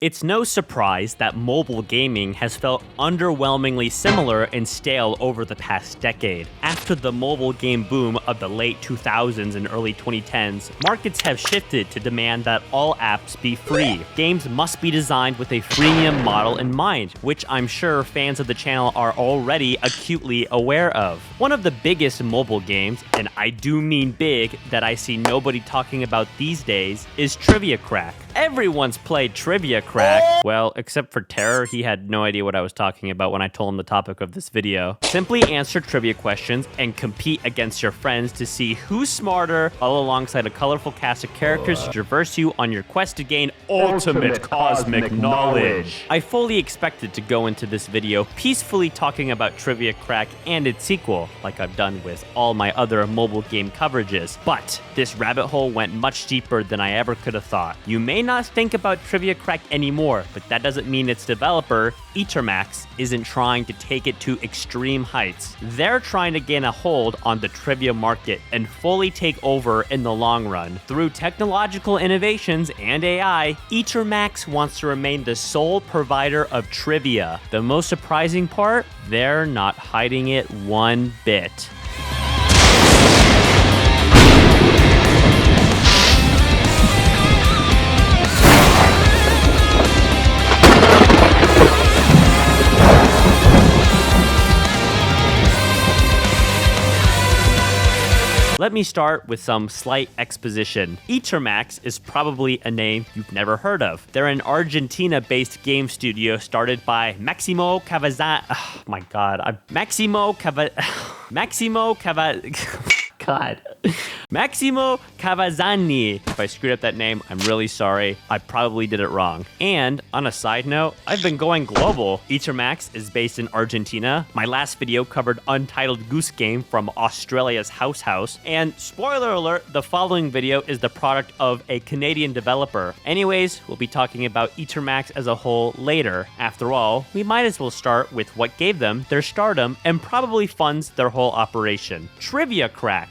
It's no surprise that mobile gaming has felt underwhelmingly similar and stale over the past decade. After the mobile game boom of the late 2000s and early 2010s, markets have shifted to demand that all apps be free. Games must be designed with a freemium model in mind, which I'm sure fans of the channel are already acutely aware of. One of the biggest mobile games, and I do mean big, that I see nobody talking about these days is Trivia Crack. Everyone's played Trivia Crack. Well, except for Terror, he had no idea what I was talking about when I told him the topic of this video. Simply answer trivia questions and compete against your friends to see who's smarter, all alongside a colorful cast of characters to traverse you on your quest to gain ultimate cosmic knowledge. I fully expected to go into this video peacefully talking about Trivia Crack and its sequel, like I've done with all my other mobile game coverages, but this rabbit hole went much deeper than I ever could have thought. You may not think about Trivia Crack anymore, but that doesn't mean its developer, Etermax, isn't trying to take it to extreme heights. They're trying to gain a hold on the trivia market and fully take over in the long run. Through technological innovations and AI, Etermax wants to remain the sole provider of trivia. The most surprising part? They're not hiding it one bit. Let me start with some slight exposition. Etermax is probably a name you've never heard of. They're an Argentina-based game studio started by Maximo Cavazzani. Oh my god, Maximo Cavazzani. If I screwed up that name, I'm really sorry. I probably did it wrong. And on a side note, I've been going global. Etermax is based in Argentina. My last video covered Untitled Goose Game from Australia's House. And spoiler alert, the following video is the product of a Canadian developer. Anyways, we'll be talking about Etermax as a whole later. After all, we might as well start with what gave them their stardom and probably funds their whole operation. Trivia Crack.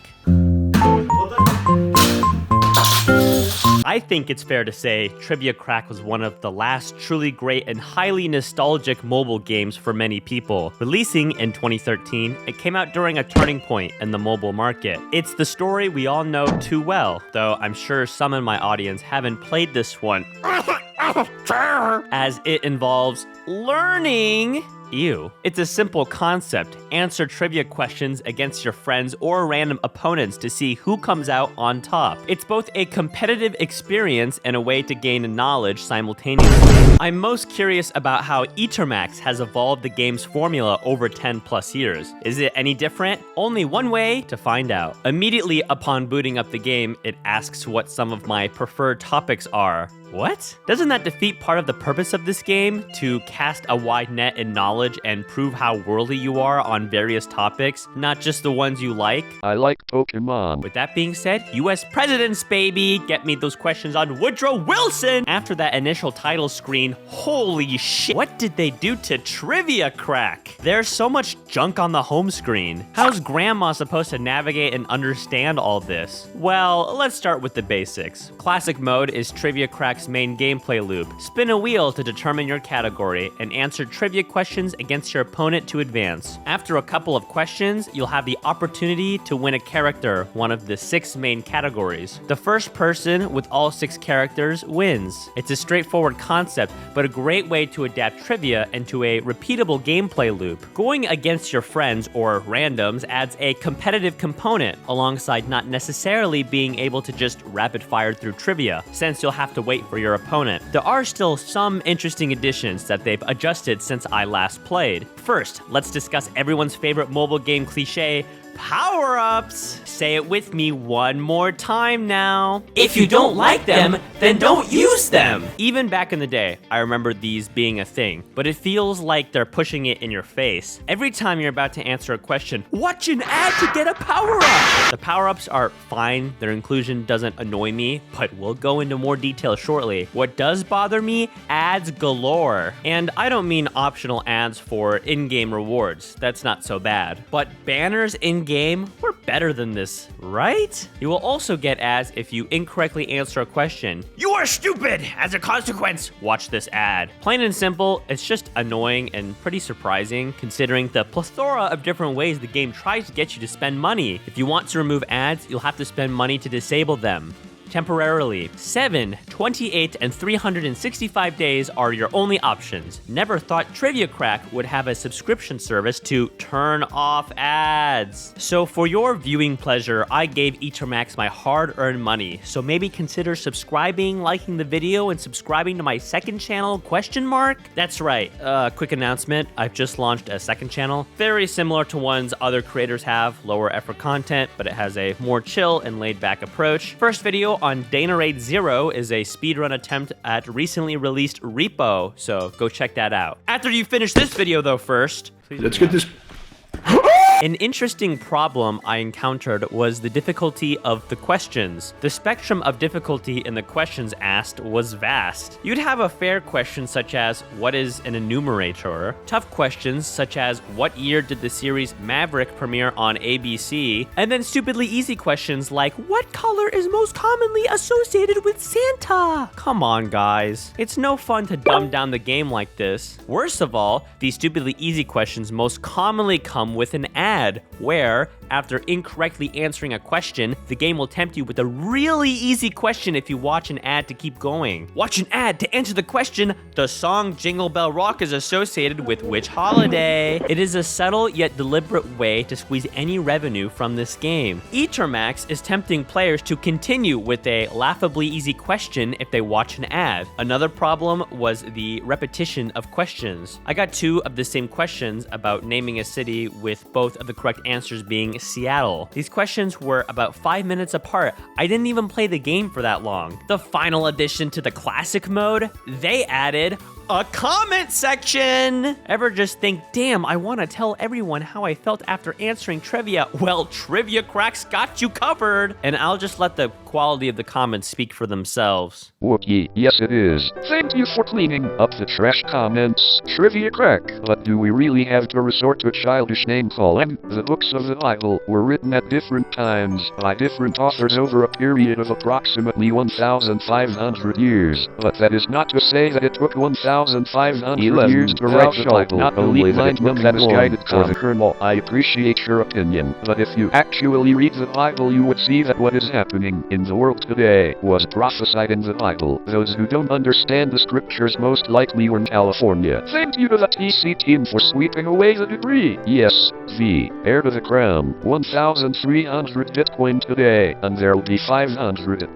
I think it's fair to say Trivia Crack was one of the last truly great and highly nostalgic mobile games for many people. Releasing in 2013, it came out during a turning point in the mobile market. It's the story we all know too well, though I'm sure some in my audience haven't played this one, as it involves learning. Ew. It's a simple concept. Answer trivia questions against your friends or random opponents to see who comes out on top. It's both a competitive experience and a way to gain knowledge simultaneously. I'm most curious about how Etermax has evolved the game's formula over 10 plus years. Is it any different? Only one way to find out. Immediately upon booting up the game, it asks what some of my preferred topics are. What? Doesn't that defeat part of the purpose of this game? To cast a wide net in knowledge and prove how worldly you are on various topics, not just the ones you like? I like Pokemon. With that being said, US presidents, baby! Get me those questions on Woodrow Wilson! After that initial title screen, holy shit, what did they do to Trivia Crack? There's so much junk on the home screen. How's grandma supposed to navigate and understand all this? Well, let's start with the basics. Classic mode is Trivia Crack's main gameplay loop. Spin a wheel to determine your category and answer trivia questions against your opponent to advance. After a couple of questions, you'll have the opportunity to win a character, one of the 6 main categories. The first person with all 6 characters wins. It's a straightforward concept, but a great way to adapt trivia into a repeatable gameplay loop. Going against your friends or randoms adds a competitive component alongside not necessarily being able to just rapid fire through trivia, since you'll have to wait for your opponent. There are still some interesting additions that they've adjusted since I last played. First, let's discuss everyone's favorite mobile game cliche, power-ups. Say it with me one more time now. If you don't like them, then don't use them. Even back in the day, I remember these being a thing, but it feels like they're pushing it in your face. Every time you're about to answer a question, watch an ad to get a power-up. The power-ups are fine. Their inclusion doesn't annoy me, but we'll go into more detail shortly. What does bother me? Ads galore. And I don't mean optional ads for in-game rewards. That's not so bad. But banners in-game were better than this, right? You will also get ads if you incorrectly answer a question. You are stupid! As a consequence, watch this ad. Plain and simple, it's just annoying and pretty surprising considering the plethora of different ways the game tries to get you to spend money. If you want to remove ads, you'll have to spend money to disable them. Temporarily. 7, 28, and 365 days are your only options. Never thought Trivia Crack would have a subscription service to turn off ads. So for your viewing pleasure, I gave Etermax my hard-earned money. So maybe consider subscribing, liking the video, and subscribing to my second channel, ? That's right. Quick announcement. I've just launched a second channel. Very similar to ones other creators have. Lower effort content, but it has a more chill and laid-back approach. First video on Domination 0 is a speedrun attempt at recently released Repo, so go check that out. After you finish this video though first, Let's get this. an interesting problem I encountered was the difficulty of the questions. The spectrum of difficulty in the questions asked was vast. You'd have a fair question such as, what is an enumerator? Tough questions such as, what year did the series Maverick premiere on ABC? And then stupidly easy questions like, what color is most commonly associated with Santa? Come on, guys. It's no fun to dumb down the game like this. Worst of all, these stupidly easy questions most commonly come with an ad where, after incorrectly answering a question, the game will tempt you with a really easy question if you watch an ad to keep going. Watch an ad to answer the question, the song Jingle Bell Rock is associated with which holiday? It is a subtle yet deliberate way to squeeze any revenue from this game. Etermax is tempting players to continue with a laughably easy question if they watch an ad. Another problem was the repetition of questions. I got 2 of the same questions about naming a city with both of the correct answers being Seattle. These questions were about 5 minutes apart. I didn't even play the game for that long. The final addition to the classic mode, they added a comment section. Ever just think, damn, I want to tell everyone how I felt after answering trivia? Well, Trivia Crack's got you covered. And I'll just let the quality of the comments speak for themselves. Wookie, yes it is. Thank you for cleaning up the trash comments, Trivia Crack. But do we really have to resort to childish name-calling? The books of the Bible were written at different times by different authors over a period of approximately 1,500 years. But that is not to say that it took 1,500 years to write the Bible. Not only that it took that misguided for the kernel. I appreciate your opinion, but if you actually read the Bible, you would see that what is happening in the world today was prophesied in the Bible. Those who don't understand the scriptures most likely were in California. Thank you to the TC team for sweeping away the debris. Yes, the heir to the crown. 1,300 Bitcoin today, and there'll be 500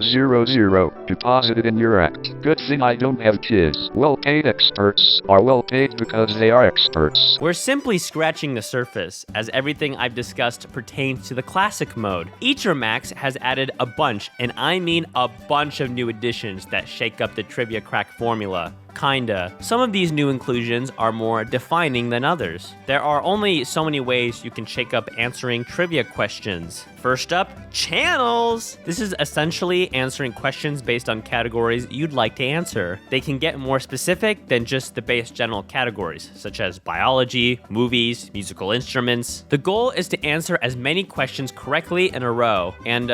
deposited in your act. Good thing I don't have kids. Well-paid experts are well paid because they are experts. We're simply scratching the surface, as everything I've discussed pertains to the classic mode. Etermax has added a bunch, and I mean a bunch of new additions that shake up the Trivia Crack formula. Kinda. Some of these new inclusions are more defining than others. There are only so many ways you can shake up answering trivia questions. First up, channels! This is essentially answering questions based on categories you'd like to answer. They can get more specific than just the base general categories, such as biology, movies, musical instruments. The goal is to answer as many questions correctly in a row, and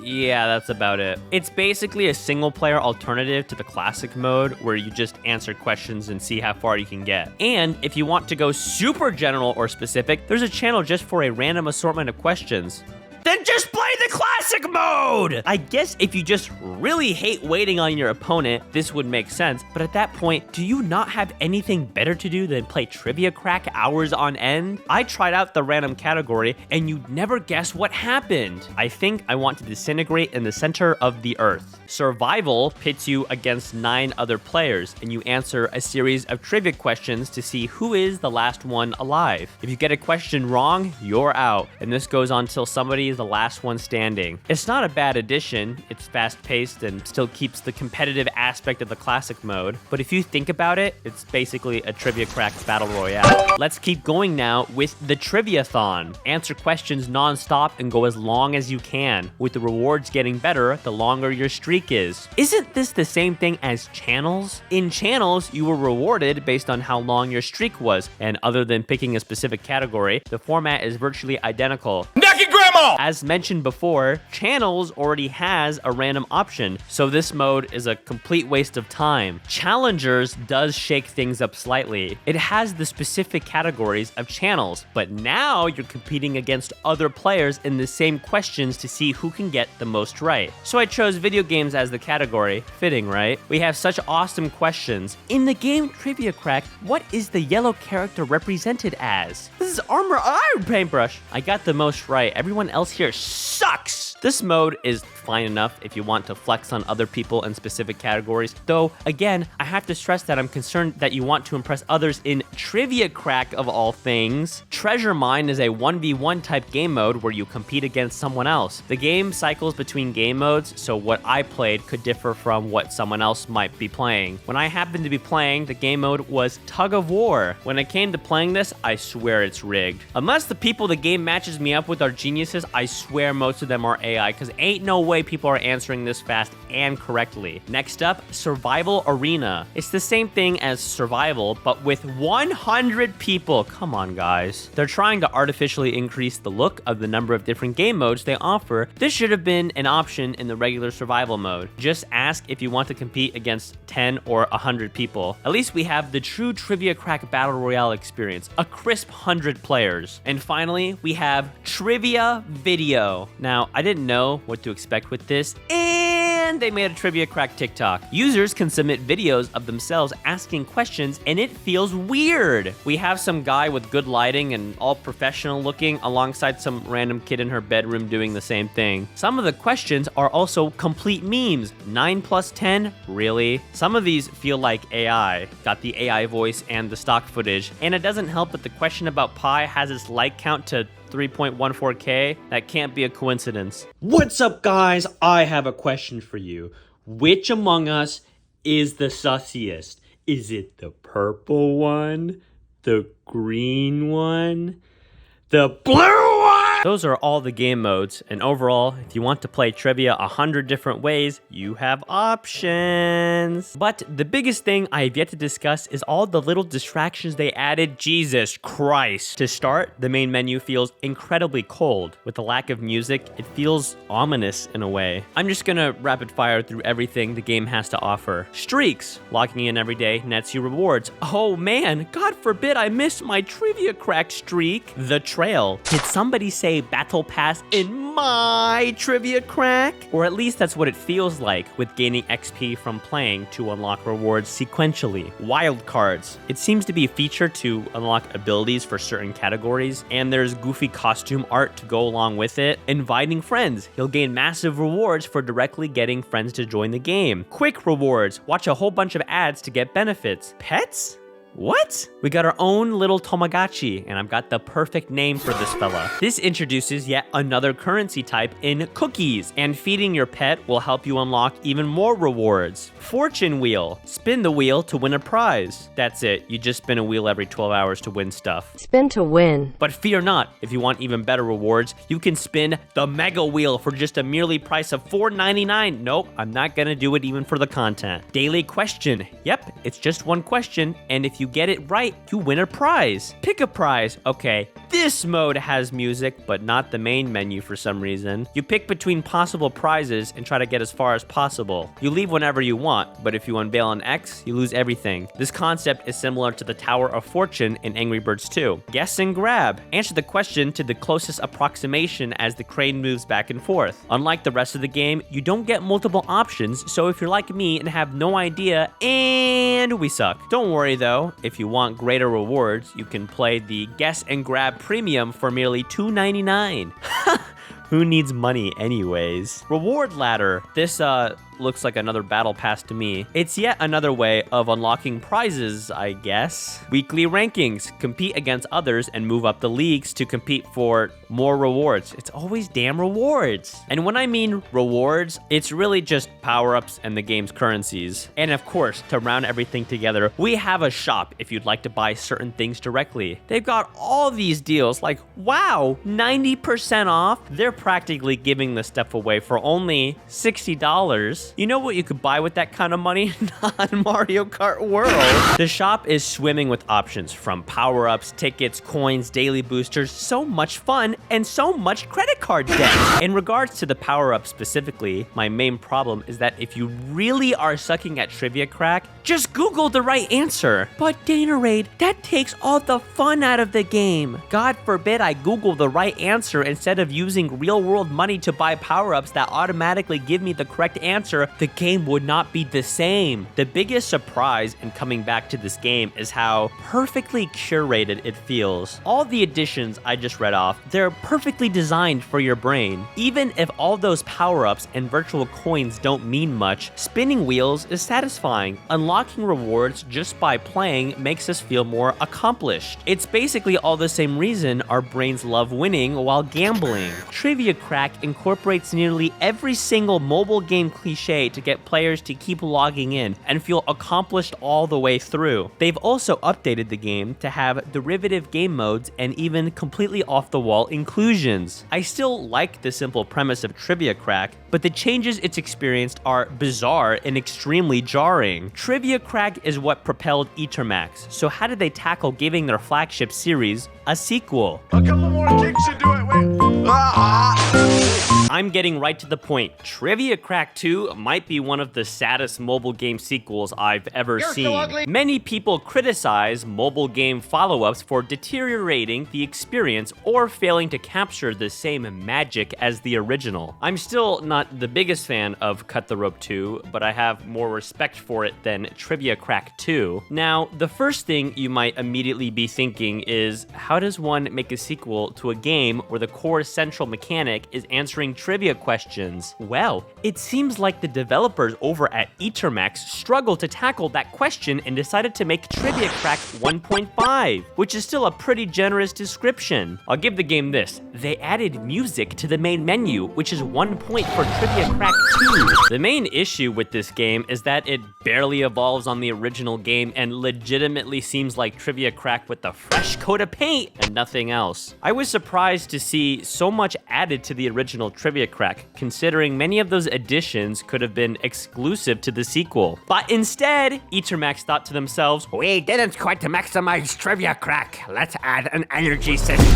yeah, that's about it. It's basically a single-player alternative to the classic mode where you just answer questions and see how far you can get. And if you want to go super general or specific, there's a channel just for a random assortment of questions. Then just play the classic mode! I guess if you just really hate waiting on your opponent, this would make sense, but at that point, do you not have anything better to do than play Trivia Crack hours on end? I tried out the random category, and you'd never guess what happened. I think I want to disintegrate in the center of the earth. Survival pits you against 9 other players, and you answer a series of trivia questions to see who is the last one alive. If you get a question wrong, you're out, and this goes on till somebody is the last one standing. It's not a bad addition. It's fast-paced and still keeps the competitive aspect of the classic mode, but if you think about it, it's basically a Trivia Crack battle royale. Let's keep going now with the Trivia-thon. Answer questions non-stop and go as long as you can, with the rewards getting better the longer your streak is. Isn't this the same thing as channels? In channels, you were rewarded based on how long your streak was, and other than picking a specific category, the format is virtually identical. Knock your grandma on! As mentioned before, Channels already has a random option, so this mode is a complete waste of time. Challengers does shake things up slightly. It has the specific categories of channels, but now you're competing against other players in the same questions to see who can get the most right. So I chose video games as the category. Fitting, right? We have such awesome questions. In the game Trivia Crack, what is the yellow character represented as? This is Armor Iron Paintbrush. I got the most right. Everyone else here sucks. This mode is fine enough if you want to flex on other people in specific categories. Though, again, I have to stress that I'm concerned that you want to impress others in Trivia Crack of all things. Treasure Mine is a 1v1 type game mode where you compete against someone else. The game cycles between game modes, so what I played could differ from what someone else might be playing. When I happened to be playing, the game mode was Tug of War. When it came to playing this, I swear it's rigged. Unless the people the game matches me up with are geniuses, I swear most of them are AI, because ain't no way people are answering this fast and correctly. Next up, Survival Arena. It's the same thing as Survival, but with 100 people. Come on, guys. They're trying to artificially increase the look of the number of different game modes they offer. This should have been an option in the regular survival mode. Just ask if you want to compete against 10 or 100 people. At least we have the true Trivia Crack Battle Royale experience, a crisp 100 players. And finally, we have Trivia Video. Now, I didn't know what to expect with this, and they made a Trivia Crack TikTok. Users can submit videos of themselves asking questions, and it feels weird. We have some guy with good lighting and all professional looking alongside some random kid in her bedroom doing the same thing. Some of the questions are also complete memes. 9 plus 10? Really? Some of these feel like AI. Got the AI voice and the stock footage. And it doesn't help that the question about pi has its like count to 3.14K. That can't be a coincidence. What's up, guys? I have a question for you. Which among us is the sussiest? Is it the purple one? The green one? The blue one? Those are all the game modes, and overall, if you want to play trivia 100 different ways, you have options. But the biggest thing I have yet to discuss is all the little distractions they added. Jesus Christ. To start, the main menu feels incredibly cold. With the lack of music, it feels ominous in a way. I'm just gonna rapid fire through everything the game has to offer. Streaks. Logging in every day nets you rewards. Oh man, God forbid I miss my Trivia Crack streak. The Trail. Did somebody say Battle Pass in my Trivia Crack? Or at least that's what it feels like, with gaining XP from playing to unlock rewards sequentially. Wild Cards. It seems to be a feature to unlock abilities for certain categories, and there's goofy costume art to go along with it. Inviting friends. You'll gain massive rewards for directly getting friends to join the game. Quick rewards. Watch a whole bunch of ads to get benefits. Pets? What? We got our own little Tamagotchi, and I've got the perfect name for this fella. This introduces yet another currency type in cookies, and feeding your pet will help you unlock even more rewards. Fortune Wheel. Spin the wheel to win a prize. That's it. You just spin a wheel every 12 hours to win stuff. Spin to win. But fear not. If you want even better rewards, you can spin the Mega Wheel for just a merely price of $4.99. Nope, I'm not gonna do it even for the content. Daily question. Yep, it's just one question, and if you get it right, you win a prize. Pick a prize. Okay, this mode has music, but not the main menu for some reason. You pick between possible prizes and try to get as far as possible. You leave whenever you want, but if you unveil an X, you lose everything. This concept is similar to the Tower of Fortune in Angry Birds 2. Guess and grab. Answer the question to the closest approximation as the crane moves back and forth. Unlike the rest of the game, you don't get multiple options, so if you're like me and have no idea, and we suck. Don't worry though. If you want greater rewards, you can play the Guess and Grab Premium for merely $2.99. Who needs money anyways? Reward ladder. This looks like another battle pass to me. It's yet another way of unlocking prizes, I guess. Weekly rankings. Compete against others and move up the leagues to compete for more rewards. It's always damn rewards. And when I mean rewards, it's really just power-ups and the game's currencies. And of course, to round everything together, we have a shop if you'd like to buy certain things directly. They've got all these deals like, wow, 90% off. They're practically giving this stuff away for only $60. power-ups. You know what you could buy with that kind of money? Not Mario Kart World. The shop is swimming with options from power-ups, tickets, coins, daily boosters, so much fun, and so much credit card debt. In regards to the power-ups specifically, my main problem is that if you really are sucking at Trivia Crack, just Google the right answer. But Danerade, that takes all the fun out of the game. God forbid I Google the right answer instead of using real-world money to buy power-ups that automatically give me the correct answer. The game would not be the same. The biggest surprise in coming back to this game is how perfectly curated it feels. All the additions I just read off, they're perfectly designed for your brain. Even if all those power-ups and virtual coins don't mean much, spinning wheels is satisfying. Unlocking rewards just by playing makes us feel more accomplished. It's basically all the same reason our brains love winning while gambling. Trivia Crack incorporates nearly every single mobile game cliche to get players to keep logging in and feel accomplished all the way through. They've also updated the game to have derivative game modes and even completely off-the-wall inclusions. I still like the simple premise of Trivia Crack, but the changes it's experienced are bizarre and extremely jarring. Trivia Crack is what propelled Etermax, so how did they tackle giving their flagship series a sequel? A couple more kicks should do it. Wait. I'm getting right to the point. Trivia Crack 2 might be one of the saddest mobile game sequels I've ever seen. So ugly. Many people criticize mobile game follow-ups for deteriorating the experience or failing to capture the same magic as the original. I'm still not the biggest fan of Cut the Rope 2, but I have more respect for it than Trivia Crack 2. Now, the first thing you might immediately be thinking is, how does one make a sequel to a game where the core central mechanic is answering trivia questions? Well, it seems like the developers over at Etermax struggled to tackle that question and decided to make Trivia Crack 1.5, which is still a pretty generous description. I'll give the game this: they added music to the main menu, which is 1 point for Trivia Crack 2. The main issue with this game is that it barely evolves on the original game and legitimately seems like Trivia Crack with a fresh coat of paint and nothing else. I was surprised to see so much added to the original Trivia Crack, considering many of those additions could have been exclusive to the sequel. But instead, Etermax thought to themselves, We didn't quite maximize Trivia Crack. Let's add an energy system.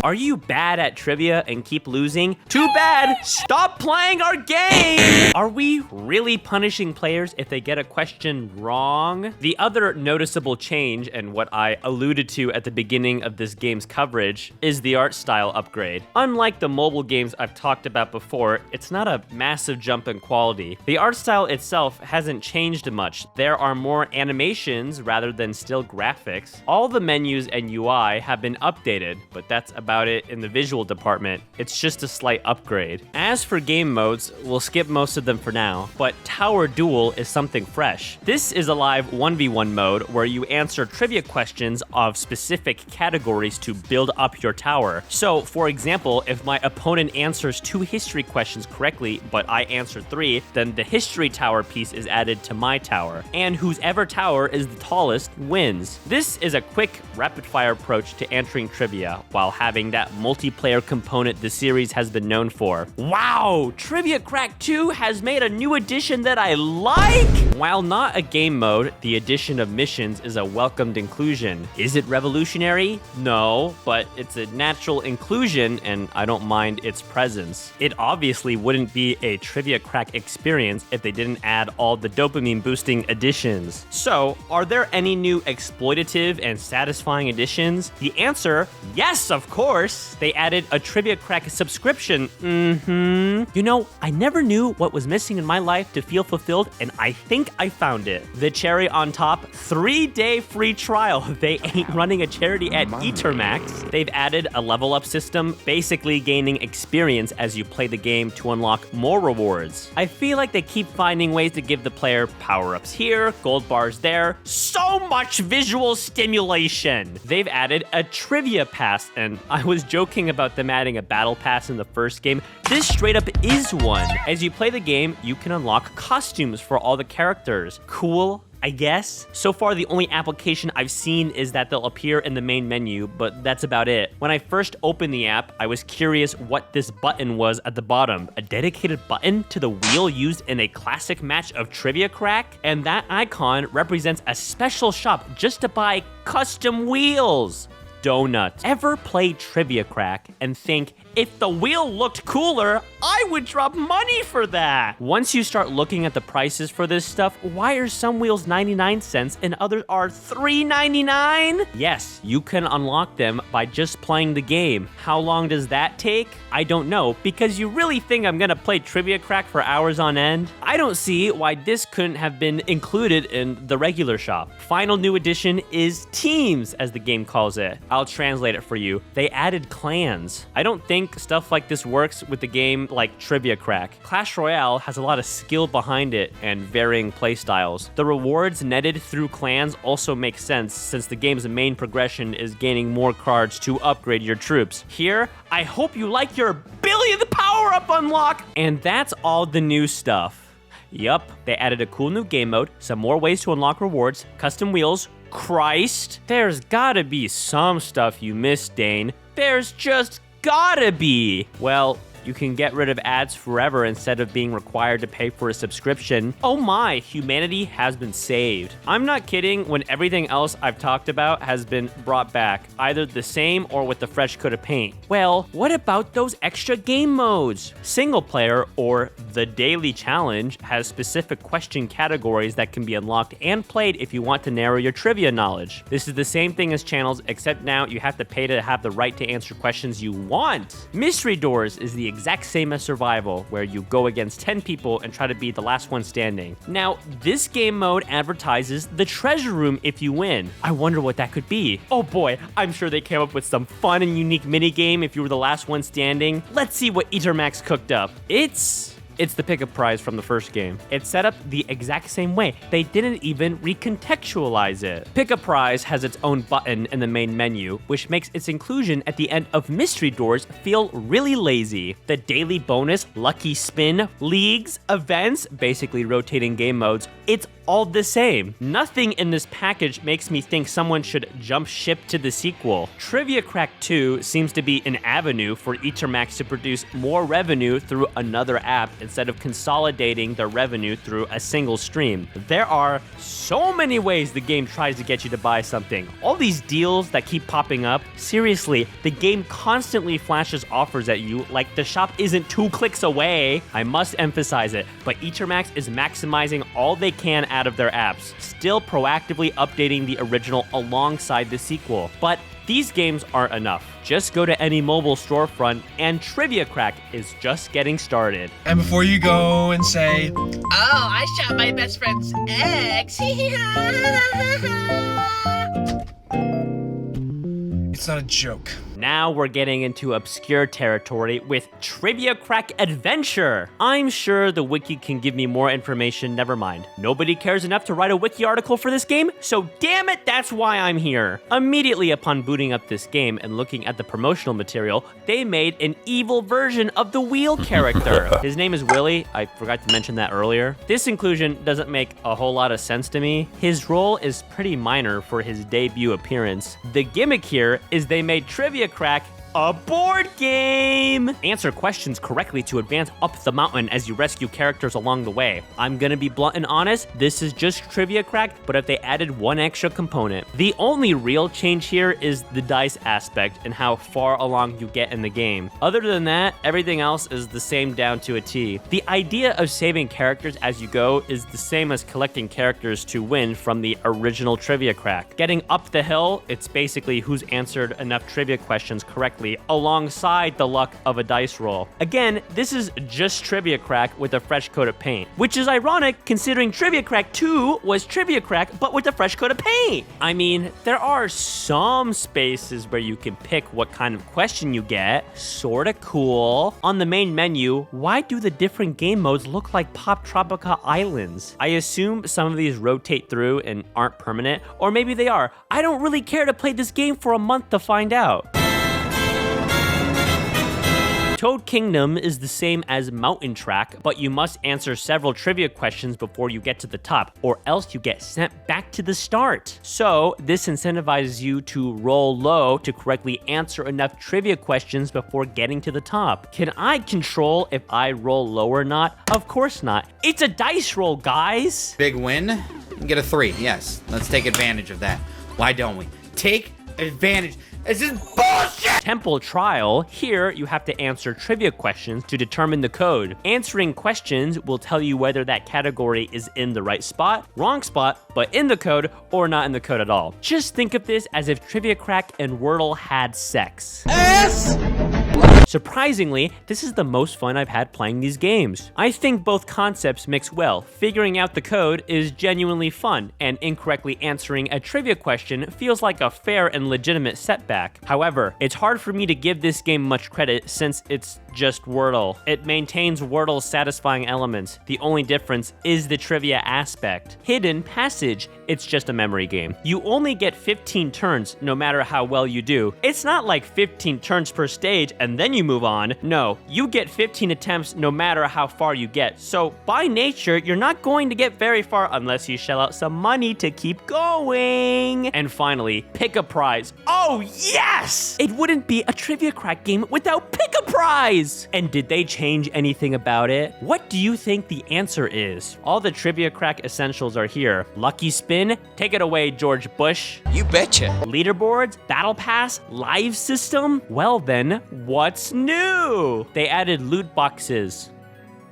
are you bad at trivia and keep losing? Too bad! Stop playing our game! Are we really punishing players if they get a question wrong? The other noticeable change, and what I alluded to at the beginning of this game's coverage, is the art style upgrade. Unlike the mobile games I've talked about before, it's not a massive jump in quality. The art style itself hasn't changed much. There are more animations rather than still graphics. All the menus and UI have been updated, but that's about it in the visual department. It's just a slight upgrade. As for game modes, we'll skip most of them for now, but Tower Duel is something fresh. This is a live 1v1 mode where you answer trivia questions of specific categories to build up your tower. So, for example, if my opponent answers 2 history questions correctly, but I answer 3, then the history tower piece is added to my tower, and whoever tower is the tallest wins. This is a quick, rapid-fire approach to answering trivia, while having that multiplayer component the series has been known for. Wow! Trivia Crack 2 has made a new addition that I like! While not a game mode, the addition of missions is a welcomed inclusion. Is it revolutionary? No, but it's a natural inclusion, and I don't mind its presence. It obviously wouldn't be a Trivia Crack experience if they didn't add all the dopamine-boosting additions. So, are there any new exploitative and satisfying additions? The answer, yes, of course! They added a Trivia Crack subscription. You know, I never knew what was missing in my life to feel fulfilled, and I think I found it. The cherry on top, 3-day free trial. They ain't running a charity at Etermax. They've added a level up system, basically gaining experience as you play the game to unlock more rewards. I feel like they keep finding ways to give the player power-ups here, gold bars there, so much visual stimulation. They've added a trivia pass, and I was joking about them adding a battle pass in the first game. This straight up is one. As you play the game, you can unlock costumes for all the characters. Cool, I guess. So far, the only application I've seen is that they'll appear in the main menu, but that's about it. When I first opened the app, I was curious what this button was at the bottom. A dedicated button to the wheel used in a classic match of Trivia Crack? And that icon represents a special shop just to buy custom wheels. Donuts. Ever play Trivia Crack and think, if the wheel looked cooler, I would drop money for that? Once you start looking at the prices for this stuff, why are some wheels 99 cents and others are $3.99? Yes, you can unlock them by just playing the game. How long does that take? I don't know, because you really think I'm gonna play Trivia Crack for hours on end? I don't see why this couldn't have been included in the regular shop. Final new addition is Teams, as the game calls it. I'll translate it for you. They added clans. I don't think stuff like this works with the game like Trivia Crack. Clash Royale has a lot of skill behind it and varying playstyles. The rewards netted through clans also make sense since the game's main progression is gaining more cards to upgrade your troops. Here, I hope you like your billionth power-up unlock! And that's all the new stuff. Yup, they added a cool new game mode, some more ways to unlock rewards, custom wheels. Christ, there's gotta be some stuff you missed, Dane. There's just gotta be. Well, you can get rid of ads forever instead of being required to pay for a subscription. Oh my, humanity has been saved. I'm not kidding when everything else I've talked about has been brought back, either the same or with a fresh coat of paint. Well, what about those extra game modes? Single player, or the daily challenge, has specific question categories that can be unlocked and played if you want to narrow your trivia knowledge. This is the same thing as channels, except now you have to pay to have the right to answer questions you want. Mystery Doors is the exact same as Survival, where you go against 10 people and try to be the last one standing. Now, this game mode advertises the treasure room if you win. I wonder what that could be. Oh boy, I'm sure they came up with some fun and unique minigame if you were the last one standing. Let's see what Etermax cooked up. It's the pickup prize from the first game. It's set up the exact same way. They didn't even recontextualize it. Pickup prize has its own button in the main menu, which makes its inclusion at the end of Mystery Doors feel really lazy. The daily bonus, lucky spin, leagues, events, basically rotating game modes, it's all the same. Nothing in this package makes me think someone should jump ship to the sequel. Trivia Crack 2 seems to be an avenue for Etermax to produce more revenue through another app instead of consolidating their revenue through a single stream. There are so many ways the game tries to get you to buy something. All these deals that keep popping up. Seriously, the game constantly flashes offers at you like the shop isn't 2 clicks away. I must emphasize it, but Etermax is maximizing all they can out of their apps, still proactively updating the original alongside the sequel. But these games aren't enough. Just go to any mobile storefront and Trivia Crack is just getting started. And before you go and say, Oh, I shot my best friend's ex. it's not a joke. Now we're getting into obscure territory with Trivia Crack Adventure. I'm sure the wiki can give me more information, never mind. Nobody cares enough to write a wiki article for this game, so damn it, that's why I'm here. Immediately upon booting up this game and looking at the promotional material, they made an evil version of the wheel character. His name is Willie, I forgot to mention that earlier. This inclusion doesn't make a whole lot of sense to me. His role is pretty minor for his debut appearance. The gimmick here is they made Trivia Crack a board game! Answer questions correctly to advance up the mountain as you rescue characters along the way. I'm gonna be blunt and honest, this is just Trivia Crack, but if they added one extra component. The only real change here is the dice aspect and how far along you get in the game. Other than that, everything else is the same down to a T. The idea of saving characters as you go is the same as collecting characters to win from the original Trivia Crack. Getting up the hill, it's basically who's answered enough trivia questions correctly alongside the luck of a dice roll. Again, this is just Trivia Crack with a fresh coat of paint, which is ironic considering Trivia Crack 2 was Trivia Crack but with a fresh coat of paint. I mean, there are some spaces where you can pick what kind of question you get. Sorta cool. On the main menu, why do the different game modes look like Pop Tropica Islands? I assume some of these rotate through and aren't permanent, or maybe they are. I don't really care to play this game for a month to find out. Toad Kingdom is the same as Mountain Track, but you must answer several trivia questions before you get to the top, or else you get sent back to the start. So this incentivizes you to roll low to correctly answer enough trivia questions before getting to the top. Can I control if I roll low or not? Of course not. It's a dice roll, guys. Big win. Get a 3. Yes. Let's take advantage of that. Why don't we? Take advantage. This is bullshit! Temple Trial. Here, you have to answer trivia questions to determine the code. Answering questions will tell you whether that category is in the right spot, wrong spot, but in the code, or not in the code at all. Just think of this as if Trivia Crack and Wordle had sex. Surprisingly, this is the most fun I've had playing these games. I think both concepts mix well. Figuring out the code is genuinely fun, and incorrectly answering a trivia question feels like a fair and legitimate setback. However, it's hard for me to give this game much credit since it's just Wordle. It maintains Wordle's satisfying elements. The only difference is the trivia aspect. Hidden Passage, it's just a memory game. You only get 15 turns no matter how well you do. It's not like 15 turns per stage and then you move on. No, you get 15 attempts no matter how far you get. So by nature, you're not going to get very far unless you shell out some money to keep going. And finally, Pick a Prize. Oh yes! It wouldn't be a Trivia Crack game without Pick a Prize! And did they change anything about it? What do you think the answer is? All the Trivia Crack essentials are here. Lucky Spin, take it away, George Bush. You betcha. Leaderboards, Battle Pass, Live System? Well then, what's new? They added loot boxes.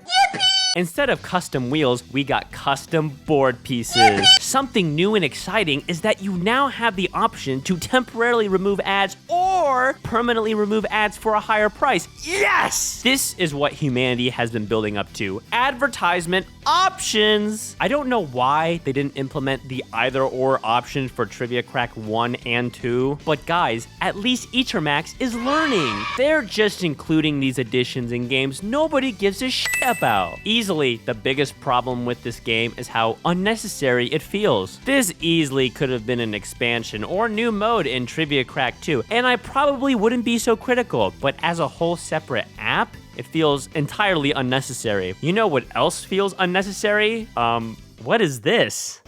Yippee! Instead of custom wheels, we got custom board pieces. Something new and exciting is that you now have the option to temporarily remove ads or permanently remove ads for a higher price. Yes! This is what humanity has been building up to. Advertisement options! I don't know why they didn't implement the either-or option for Trivia Crack 1 and 2, but guys, at least Etermax is learning. They're just including these additions in games nobody gives a shit about. Easily, the biggest problem with this game is how unnecessary it feels. This easily could have been an expansion or new mode in Trivia Crack 2, and I probably wouldn't be so critical, but as a whole separate app, it feels entirely unnecessary. You know what else feels unnecessary? What is this?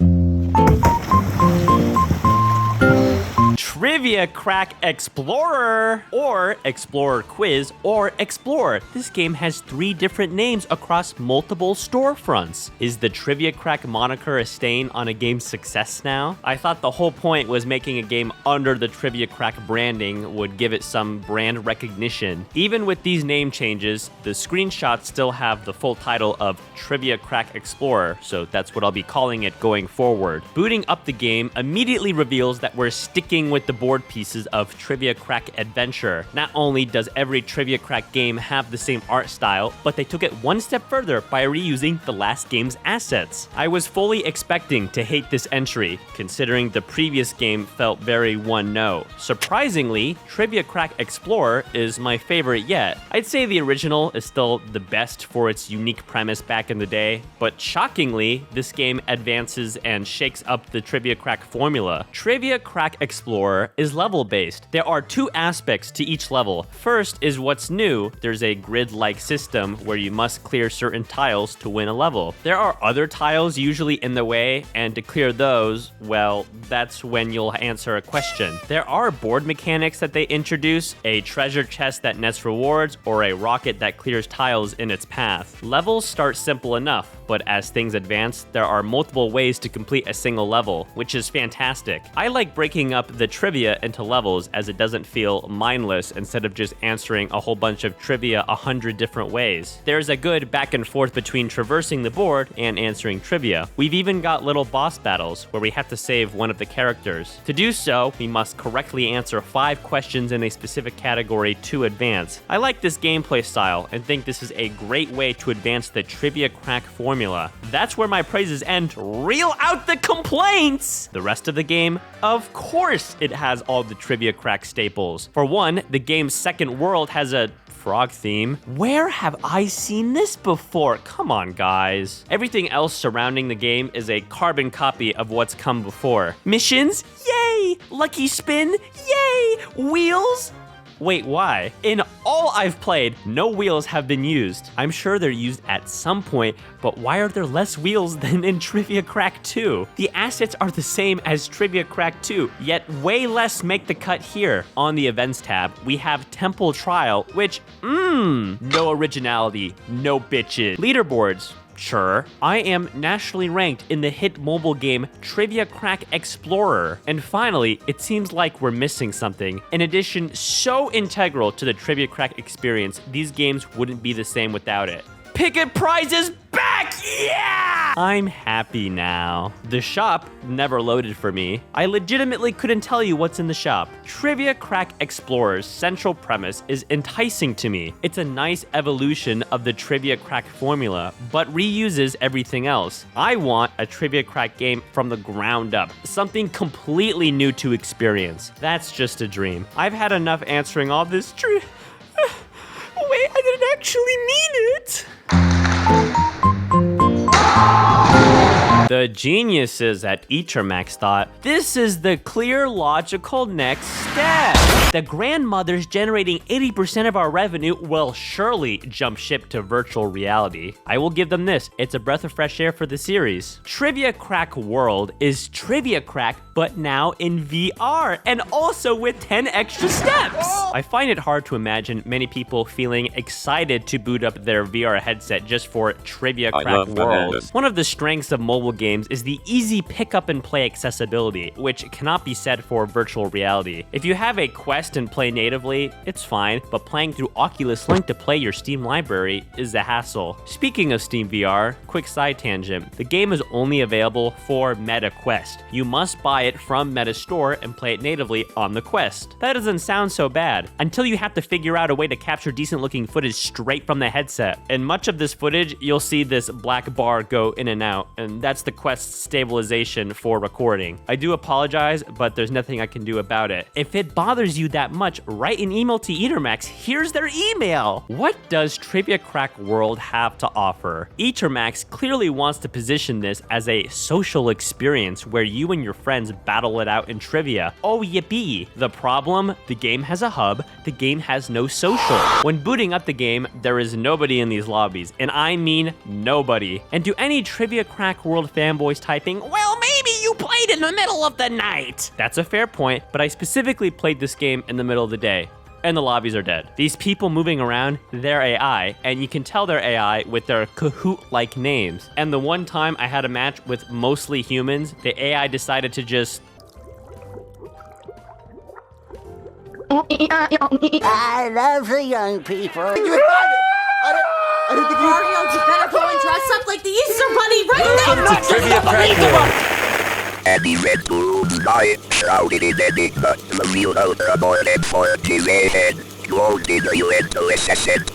Trivia Crack Explorer, or Explorer Quiz, or Explore. This game has 3 different names across multiple storefronts. Is the Trivia Crack moniker a stain on a game's success now? I thought the whole point was making a game under the Trivia Crack branding would give it some brand recognition. Even with these name changes, the screenshots still have the full title of Trivia Crack Explorer, so that's what I'll be calling it going forward. Booting up the game immediately reveals that we're sticking with the board pieces of Trivia Crack Adventure. Not only does every Trivia Crack game have the same art style, but they took it one step further by reusing the last game's assets. I was fully expecting to hate this entry, considering the previous game felt very one-note. Surprisingly, Trivia Crack Explorer is my favorite yet. I'd say the original is still the best for its unique premise back in the day, but shockingly, this game advances and shakes up the Trivia Crack formula. Trivia Crack Explorer is level-based. There are 2 aspects to each level. First is what's new. There's a grid-like system where you must clear certain tiles to win a level. There are other tiles usually in the way, and to clear those, well, that's when you'll answer a question. There are board mechanics that they introduce, a treasure chest that nets rewards, or a rocket that clears tiles in its path. Levels start simple enough, but as things advance, there are multiple ways to complete a single level, which is fantastic. I like breaking up the trivia into levels as it doesn't feel mindless instead of just answering a whole bunch of trivia 100 different ways. There's a good back and forth between traversing the board and answering trivia. We've even got little boss battles where we have to save one of the characters. To do so, we must correctly answer 5 questions in a specific category to advance. I like this gameplay style and think this is a great way to advance the Trivia Crack formula. That's where my praises end. Reel out the complaints! The rest of the game, of course it has all the Trivia Crack staples. For one, the game's second world has a frog theme. Where have I seen this before? Come on, guys. Everything else surrounding the game is a carbon copy of what's come before. Missions? Yay! Lucky Spin? Yay! Wheels? Wait, why? In all I've played, no wheels have been used. I'm sure they're used at some point, but why are there less wheels than in Trivia Crack 2? The assets are the same as Trivia Crack 2, yet way less make the cut here. On the events tab, we have Temple Trial, which, no originality, no bitches. Leaderboards. Sure. I am nationally ranked in the hit mobile game Trivia Crack Explorer. And finally, it seems like we're missing something. An addition so integral to the Trivia Crack experience, these games wouldn't be the same without it. Picket prizes back! Yeah! I'm happy now. The shop never loaded for me. I legitimately couldn't tell you what's in the shop. Trivia Crack Explorer's central premise is enticing to me. It's a nice evolution of the Trivia Crack formula, but reuses everything else. I want a Trivia Crack game from the ground up, something completely new to experience. That's just a dream. I've had enough answering all this Wait, I didn't actually mean it. The geniuses at Etermax thought, this is the clear, logical next step. The grandmothers generating 80% of our revenue will surely jump ship to virtual reality. I will give them this, it's a breath of fresh air for the series. Trivia Crack World is Trivia Crack, but now in VR, and also with 10 extra steps. I find it hard to imagine many people feeling excited to boot up their VR headset just for Trivia Crack World. One of the strengths of mobile games is the easy pick up and play accessibility, which cannot be said for virtual reality. If you have a Quest and play natively, it's fine, but playing through Oculus Link to play your Steam library is a hassle. Speaking of Steam VR, quick side tangent, the game is only available for Meta Quest. You must buy it from Meta Store and play it natively on the Quest. That doesn't sound so bad, until you have to figure out a way to capture decent looking footage straight from the headset. In much of this footage, you'll see this black bar go in and out, and that's the Quest stabilization for recording. I do apologize, but there's nothing I can do about it. If it bothers you that much, write an email to Etermax. Here's their email. What does Trivia Crack World have to offer? Etermax clearly wants to position this as a social experience where you and your friends battle it out in trivia. Oh yippee. The problem? The game has a hub. The game has no social. When booting up the game, there is nobody in these lobbies, and I mean nobody. And to any Trivia Crack World fanboys typing, well, maybe you played in the middle of the night. That's a fair point, but I specifically played this game in the middle of the day, and the lobbies are dead. These people moving around, they're AI, and you can tell they're AI with their Kahoot-like names. And the one time I had a match with mostly humans, the AI decided to just... I love the young people. Mario, you better go and dress up like the Easter Bunny right now! Trivia Crack. Heavy red balloons by shrouded in enigma, the real ultra more than 40 ahead. Closed in the UN to assess it.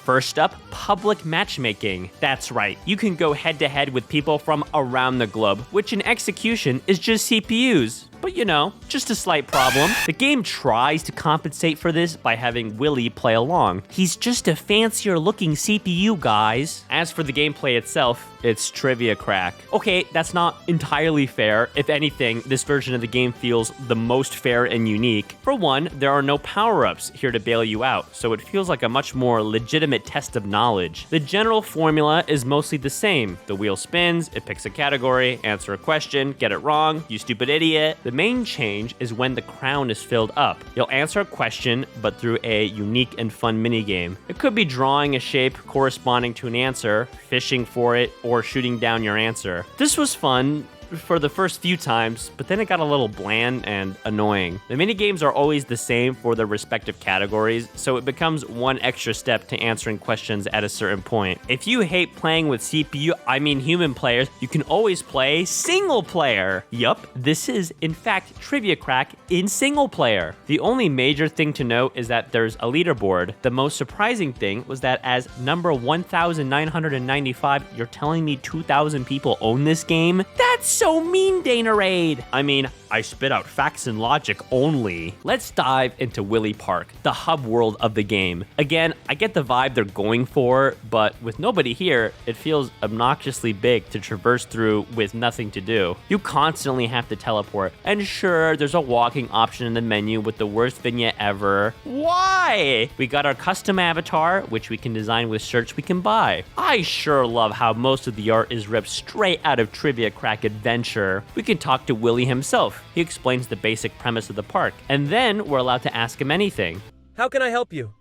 First up, public matchmaking. That's right, you can go head-to-head with people from around the globe, which in execution is just CPUs. But you know, just a slight problem. The game tries to compensate for this by having Willy play along. He's just a fancier looking CPU, guys. As for the gameplay itself, it's Trivia Crack. Okay, that's not entirely fair. If anything, this version of the game feels the most fair and unique. For one, there are no power-ups here to bail you out, so it feels like a much more legitimate test of knowledge. The general formula is mostly the same. The wheel spins, it picks a category, answer a question, get it wrong, you stupid idiot. The main change is when the crown is filled up. You'll answer a question, but through a unique and fun minigame. It could be drawing a shape corresponding to an answer, fishing for it, or shooting down your answer. This was fun for the first few times, but then it got a little bland and annoying. The minigames are always the same for their respective categories, so it becomes one extra step to answering questions at a certain point. If you hate playing with CPU, I mean human players, you can always play single player. Yup, this is in fact Trivia Crack in single player. The only major thing to note is that there's a leaderboard. The most surprising thing was that as number 1,995, you're telling me 2,000 people own this game? That's so mean, Danarade. I mean, I spit out facts and logic only. Let's dive into Willy Park, the hub world of the game. Again, I get the vibe they're going for, but with nobody here, it feels obnoxiously big to traverse through with nothing to do. You constantly have to teleport, and sure, there's a walking option in the menu with the worst vignette ever. Why? We got our custom avatar, which we can design with shirts we can buy. I sure love how most of the art is ripped straight out of Trivia Crack Adventure. We can talk to Willy himself. He explains the basic premise of the park, and then we're allowed to ask him anything. How can I help you?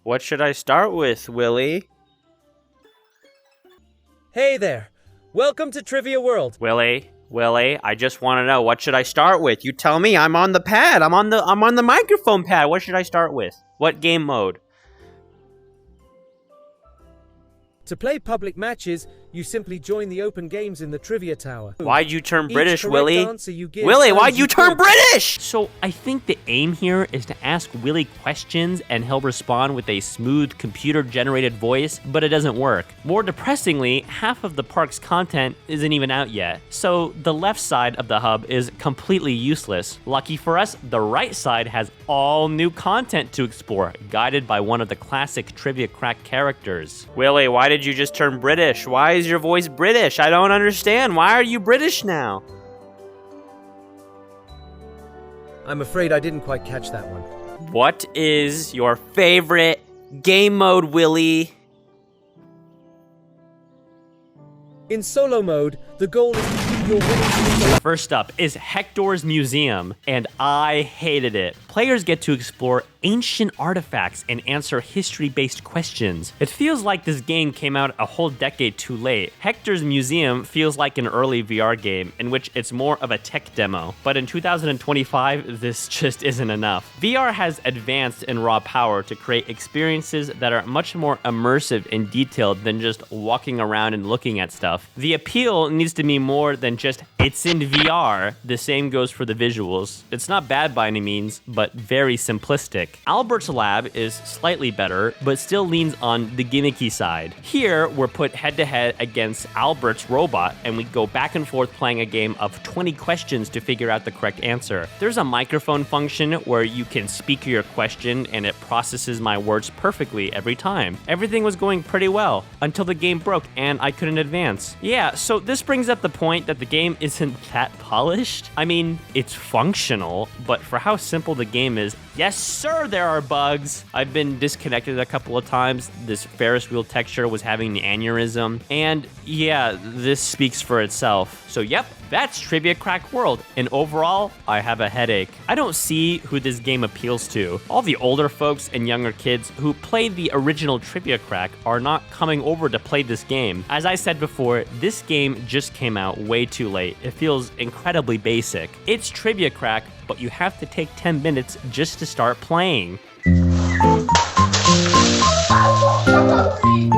What should I start with, Willy? Hey there. Welcome to Trivia World. Willy, I just want to know, what should I start with? You tell me. I'm on the pad. I'm on the microphone pad. What should I start with? What game mode? To play public matches, you simply join the open games in the Trivia Tower. Why'd you turn Each British, correct Willy? answer you give Willy, why'd earns you turn points. British? So I think the aim here is to ask Willy questions and he'll respond with a smooth computer-generated voice, but it doesn't work. More depressingly, half of the park's content isn't even out yet. So the left side of the hub is completely useless. Lucky for us, the right side has all new content to explore, guided by one of the classic Trivia Crack characters. Willy, why did you just turn British? Why is your voice British? I don't understand. Why are you British now? I'm afraid I didn't quite catch that one. What is your favorite game mode, Willy? In solo mode, the goal is to keep your winning streak alive. First up is Hector's Museum, and I hated it. Players get to explore ancient artifacts and answer history-based questions. It feels like this game came out a whole decade too late. Hector's Museum feels like an early VR game in which it's more of a tech demo, but in 2025, this just isn't enough. VR has advanced in raw power to create experiences that are much more immersive and detailed than just walking around and looking at stuff. The appeal needs to be more than just, it's in VR. The same goes for the visuals. It's not bad by any means, but very simplistic. Albert's lab is slightly better, but still leans on the gimmicky side. Here, we're put head-to-head against Albert's robot, and we go back and forth playing a game of 20 questions to figure out the correct answer. There's a microphone function where you can speak your question, and it processes my words perfectly every time. Everything was going pretty well, until the game broke, and I couldn't advance. Yeah, so this brings up the point that the game isn't that polished. I mean, it's functional, but for how simple the game is, yes sir, there are bugs. I've been disconnected a couple of times. This Ferris wheel texture was having the aneurysm, and yeah, this speaks for itself. So yep, that's Trivia Crack World, and overall, I have a headache. I don't see who this game appeals to. All the older folks and younger kids who played the original Trivia Crack are not coming over to play this game. As I said before, this game just came out way too late. It feels incredibly basic. It's Trivia Crack, but you have to take 10 minutes just to start playing.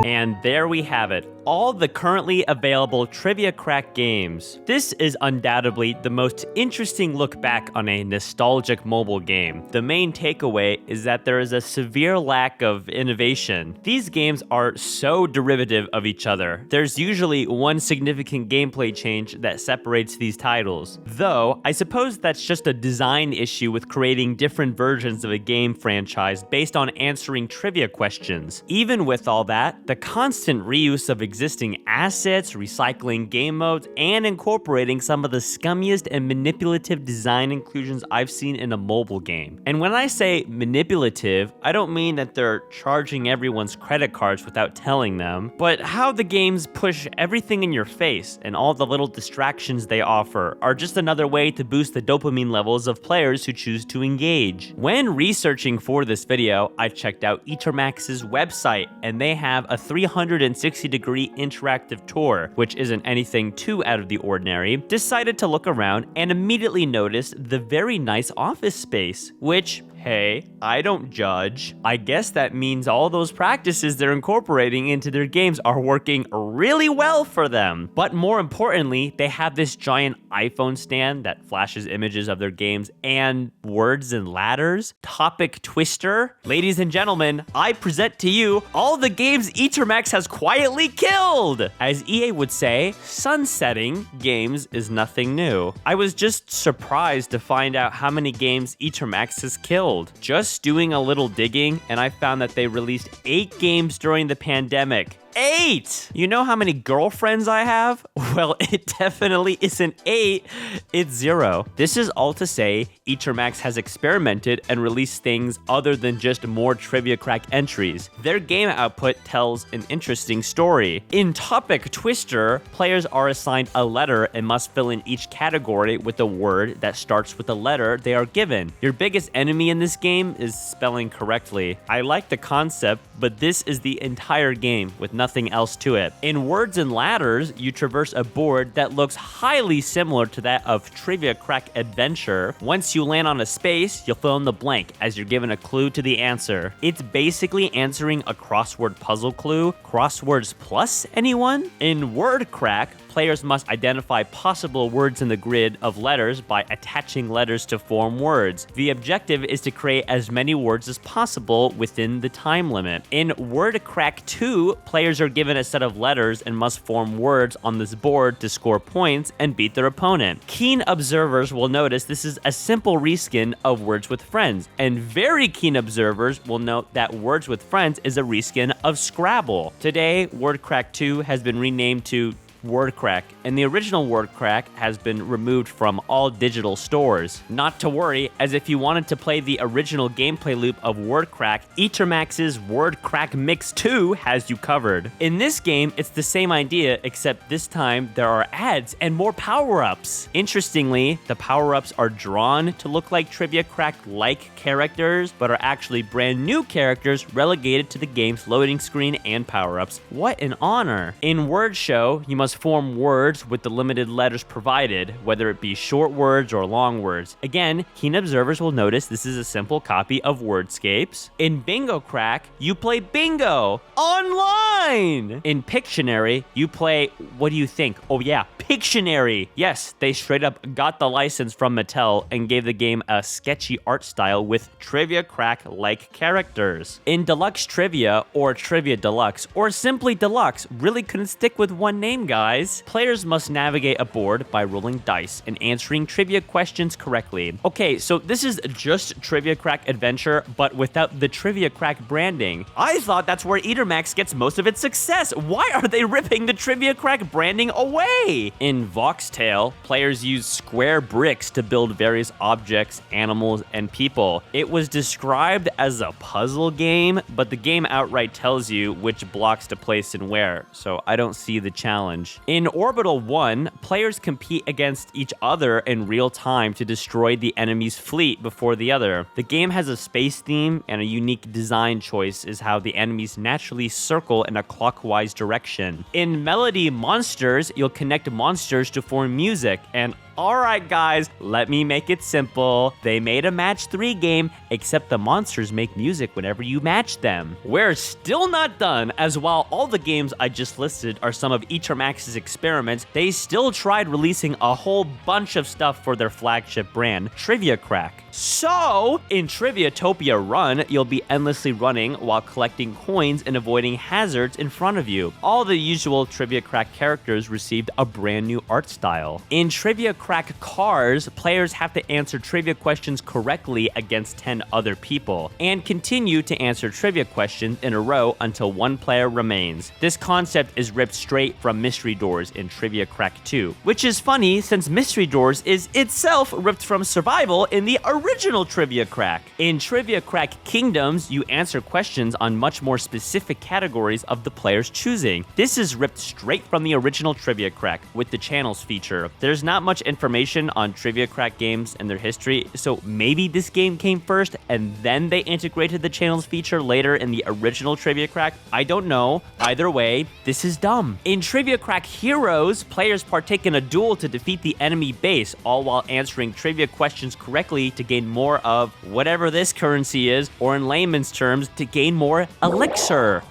And there we have it, all the currently available Trivia Crack games. This is undoubtedly the most interesting look back on a nostalgic mobile game. The main takeaway is that there is a severe lack of innovation. These games are so derivative of each other. There's usually one significant gameplay change that separates these titles. Though, I suppose that's just a design issue with creating different versions of a game franchise based on answering trivia questions. Even with all that, the constant reuse of existing assets, recycling game modes, and incorporating some of the scummiest and manipulative design inclusions I've seen in a mobile game. And when I say manipulative, I don't mean that they're charging everyone's credit cards without telling them, but how the games push everything in your face and all the little distractions they offer are just another way to boost the dopamine levels of players who choose to engage. When researching for this video, I checked out Etermax's website, and they have a 360-degree interactive tour, which isn't anything too out of the ordinary. Decided to look around and immediately noticed the very nice office space, which, Hey, I don't judge. I guess that means all those practices they're incorporating into their games are working really well for them. But more importantly, they have this giant iPhone stand that flashes images of their games and words and ladders. Topic twister. Ladies and gentlemen, I present to you all the games Etermax has quietly killed. As EA would say, sunsetting games is nothing new. I was just surprised to find out how many games Etermax has killed. Just doing a little digging, and I found that they released 8 games during the pandemic. 8! You know how many girlfriends I have? Well, it definitely isn't 8, it's 0. This is all to say, Etermax has experimented and released things other than just more Trivia Crack entries. Their game output tells an interesting story. In Topic Twister, players are assigned a letter and must fill in each category with a word that starts with the letter they are given. Your biggest enemy in this game is spelling correctly. I like the concept, but this is the entire game with nothing else to it. In Words and Ladders, you traverse a board that looks highly similar to that of Trivia Crack Adventure. Once you land on a space, you'll fill in the blank as you're given a clue to the answer. It's basically answering a crossword puzzle clue. Crosswords plus, anyone? In Word Crack, players must identify possible words in the grid of letters by attaching letters to form words. The objective is to create as many words as possible within the time limit. In Word Crack 2, players are given a set of letters and must form words on this board to score points and beat their opponent. Keen observers will notice this is a simple reskin of Words with Friends, and very keen observers will note that Words with Friends is a reskin of Scrabble. Today, Word Crack 2 has been renamed to Word Crack, and the original Word Crack has been removed from all digital stores. Not to worry, as if you wanted to play the original gameplay loop of Word Crack, Etermax's Word Crack Mix 2 has you covered. In this game, it's the same idea, except this time there are ads and more power-ups. Interestingly, the power-ups are drawn to look like Trivia Crack-like characters, but are actually brand new characters relegated to the game's loading screen and power-ups. What an honor! In Word Show, you must form words with the limited letters provided, whether it be short words or long words. Again, keen observers will notice this is a simple copy of Wordscapes. In Bingo Crack, you play bingo online! In Pictionary, you play, what do you think? Oh yeah, Pictionary! Yes, they straight up got the license from Mattel and gave the game a sketchy art style with Trivia Crack-like characters. In Deluxe Trivia, or Trivia Deluxe, or simply Deluxe, really couldn't stick with one name, guys. Players must navigate a board by rolling dice and answering trivia questions correctly. Okay, so this is just Trivia Crack Adventure, but without the Trivia Crack branding. I thought that's where Etermax gets most of its success. Why are they ripping the Trivia Crack branding away? In Voxtail, players use square bricks to build various objects, animals, and people. It was described as a puzzle game, but the game outright tells you which blocks to place and where, so I don't see the challenge. In Orbital 1, players compete against each other in real time to destroy the enemy's fleet before the other. The game has a space theme, and a unique design choice is how the enemies naturally circle in a clockwise direction. In Melody Monsters, you'll connect monsters to form music, and alright guys, let me make it simple. They made a match 3 game, except the monsters make music whenever you match them. We're still not done, as while all the games I just listed are some of Etermax's experiments, they still tried releasing a whole bunch of stuff for their flagship brand, Trivia Crack. So, in Triviatopia Run, you'll be endlessly running while collecting coins and avoiding hazards in front of you. All the usual Trivia Crack characters received a brand new art style. In Trivia Crack Cars, players have to answer trivia questions correctly against 10 other people, and continue to answer trivia questions in a row until one player remains. This concept is ripped straight from Mystery Doors in Trivia Crack 2, which is funny since Mystery Doors is itself ripped from Survival in the original Trivia Crack. In Trivia Crack Kingdoms, you answer questions on much more specific categories of the player's choosing. This is ripped straight from the original Trivia Crack with the channels feature. There's not much information on Trivia Crack games and their history, so maybe this game came first and then they integrated the channels feature later in the original Trivia Crack. I don't know. Either way, this is dumb. In Trivia Crack Heroes, players partake in a duel to defeat the enemy base, all while answering trivia questions correctly to gain more of whatever this currency is, or in layman's terms, to gain more elixir.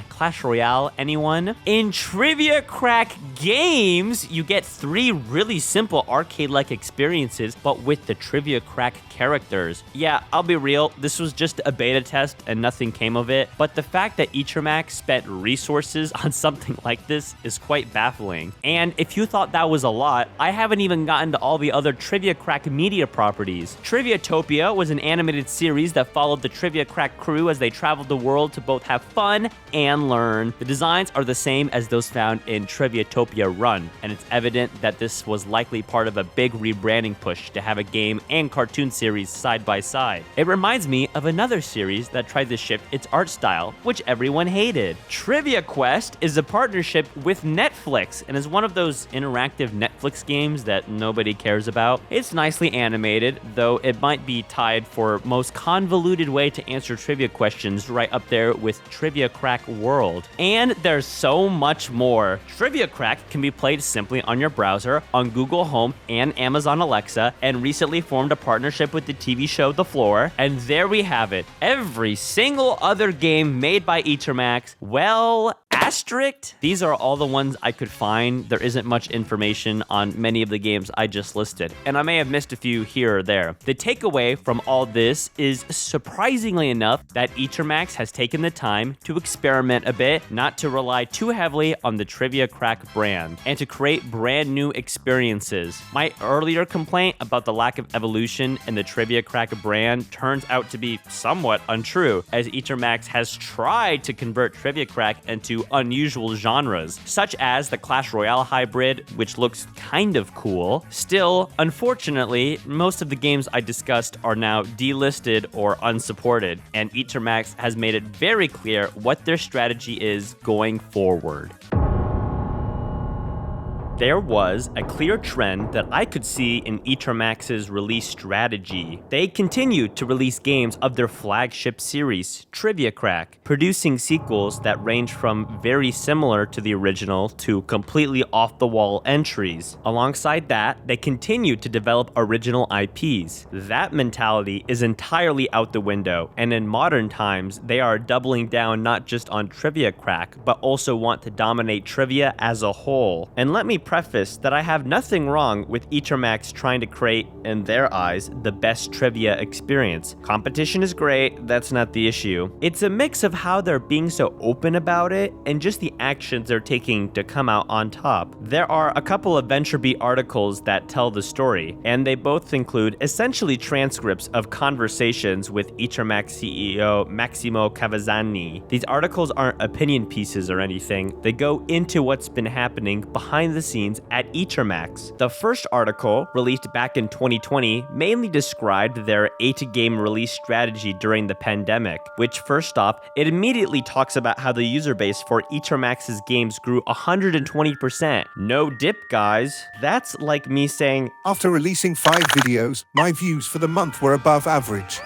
Clash Royale, anyone? In Trivia Crack games, you get 3 really simple arcade-like experiences, but with the Trivia Crack characters. Yeah, I'll be real, this was just a beta test and nothing came of it, but the fact that Etermax spent resources on something like this is quite baffling. And if you thought that was a lot, I haven't even gotten to all the other Trivia Crack media properties. Triviatopia was an animated series that followed the Trivia Crack crew as they traveled the world to both have fun and learn. The designs are the same as those found in Triviatopia Run, and it's evident that this was likely part of a big rebranding push to have a game and cartoon series side by side. It reminds me of another series that tried to shift its art style, which everyone hated. Trivia Quest is a partnership with Netflix and is one of those interactive Netflix games that nobody cares about. It's nicely animated, though it might be tied for most convoluted way to answer trivia questions right up there with Trivia Crack World. And there's so much more. Trivia Crack can be played simply on your browser, on Google Home and Amazon Alexa, and recently formed a partnership with the TV show The Floor. And there we have it. Every single other game made by Etermax, well, asterisk. These are all the ones I could find. There isn't much information on many of the games I just listed, and I may have missed a few here or there. The takeaway from all this is, surprisingly enough, that Etermax has taken the time to experiment a bit, not to rely too heavily on the Trivia Crack brand, and to create brand new experiences. My earlier complaint about the lack of evolution in the Trivia Crack brand turns out to be somewhat untrue, as Etermax has tried to convert Trivia Crack into unusual genres, such as the Clash Royale hybrid, which looks kind of cool. Still, unfortunately, most of the games I discussed are now delisted or unsupported, and Etermax has made it very clear what their strategy is going forward. There was a clear trend that I could see in Etermax's release strategy. They continued to release games of their flagship series, Trivia Crack, producing sequels that range from very similar to the original to completely off-the-wall entries. Alongside that, they continued to develop original IPs. That mentality is entirely out the window, and in modern times, they are doubling down not just on Trivia Crack, but also want to dominate trivia as a whole. And let me preface that I have nothing wrong with Etermax trying to create, in their eyes, the best trivia experience. Competition is great, that's not the issue. It's a mix of how they're being so open about it and just the actions they're taking to come out on top. There are a couple of VentureBeat articles that tell the story, and they both include essentially transcripts of conversations with Etermax CEO Massimo Cavazzani. These articles aren't opinion pieces or anything, they go into what's been happening behind the scenes at Etermax. The first article, released back in 2020, mainly described their 8-game release strategy during the pandemic, which first off, it immediately talks about how the user base for Etermax's games grew 120%. No dip, guys. That's like me saying, after releasing 5 videos, my views for the month were above average.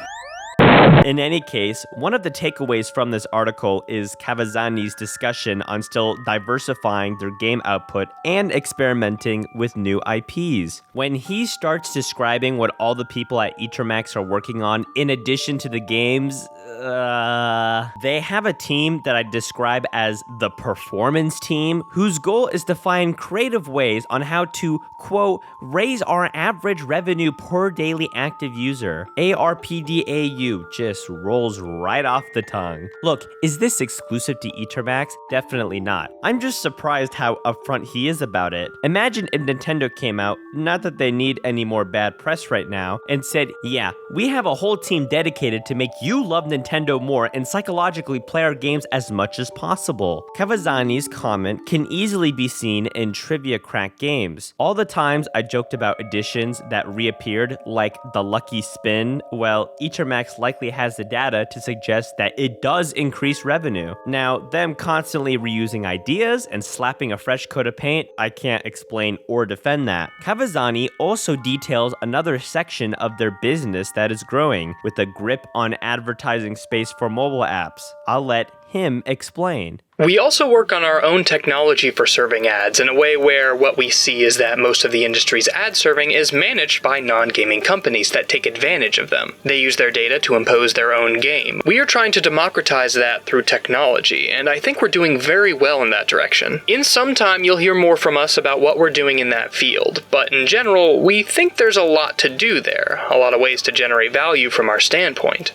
In any case, one of the takeaways from this article is Cavazzani's discussion on still diversifying their game output and experimenting with new IPs. When he starts describing what all the people at Etermax are working on in addition to the games, they have a team that I describe as the performance team, whose goal is to find creative ways on how to, quote, raise our average revenue per daily active user. ARPDAU just rolls right off the tongue. Look, is this exclusive to Etermax? Definitely not. I'm just surprised how upfront he is about it. Imagine if Nintendo came out, not that they need any more bad press right now, and said, yeah, we have a whole team dedicated to make you love Nintendo more and psychologically play our games as much as possible. Cavazzani's comment can easily be seen in Trivia Crack games. All the times I joked about additions that reappeared, like the Lucky Spin, well, Etermax likely has the data to suggest that it does increase revenue. Now, them constantly reusing ideas and slapping a fresh coat of paint, I can't explain or defend that. Cavazzani also details another section of their business that is growing, with a grip on advertising space for mobile apps. I'll let him explain. We also work on our own technology for serving ads in a way where what we see is that most of the industry's ad serving is managed by non-gaming companies that take advantage of them. They use their data to impose their own game. We are trying to democratize that through technology, and I think we're doing very well in that direction. In some time, you'll hear more from us about what we're doing in that field, but in general, we think there's a lot to do there, a lot of ways to generate value from our standpoint.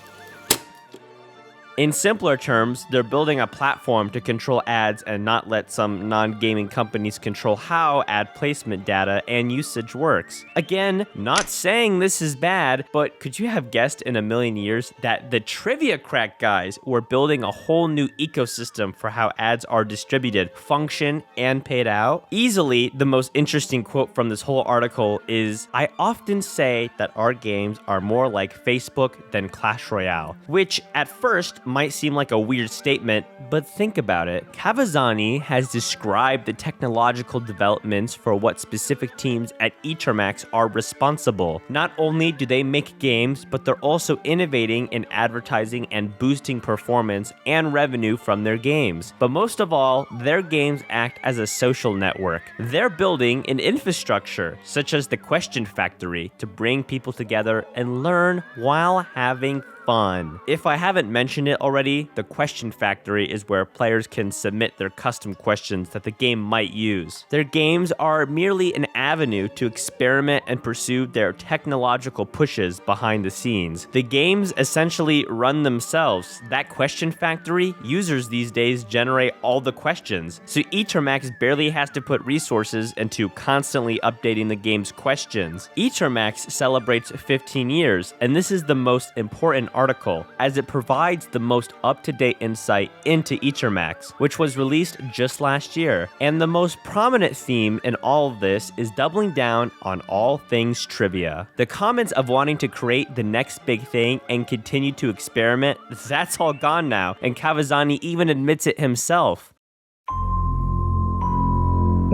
In simpler terms, they're building a platform to control ads and not let some non-gaming companies control how ad placement data and usage works. Again, not saying this is bad, but could you have guessed in a million years that the Trivia Crack guys were building a whole new ecosystem for how ads are distributed, function, and paid out? Easily, the most interesting quote from this whole article is, "I often say that our games are more like Facebook than Clash Royale," which at first might seem like a weird statement, but think about it. Kavazani has described the technological developments for what specific teams at Etermax are responsible. Not only do they make games, but they're also innovating in advertising and boosting performance and revenue from their games. But most of all, their games act as a social network. They're building an infrastructure, such as the Question Factory, to bring people together and learn while having fun. If I haven't mentioned it already, the Question Factory is where players can submit their custom questions that the game might use. Their games are merely an avenue to experiment and pursue their technological pushes behind the scenes. The games essentially run themselves. That Question Factory, users these days generate all the questions, so Etermax barely has to put resources into constantly updating the game's questions. Etermax celebrates 15 years, and this is the most important article, as it provides the most up-to-date insight into Etermax, which was released just last year. And the most prominent theme in all of this is doubling down on all things trivia. The comments of wanting to create the next big thing and continue to experiment, that's all gone now, and Kavazani even admits it himself.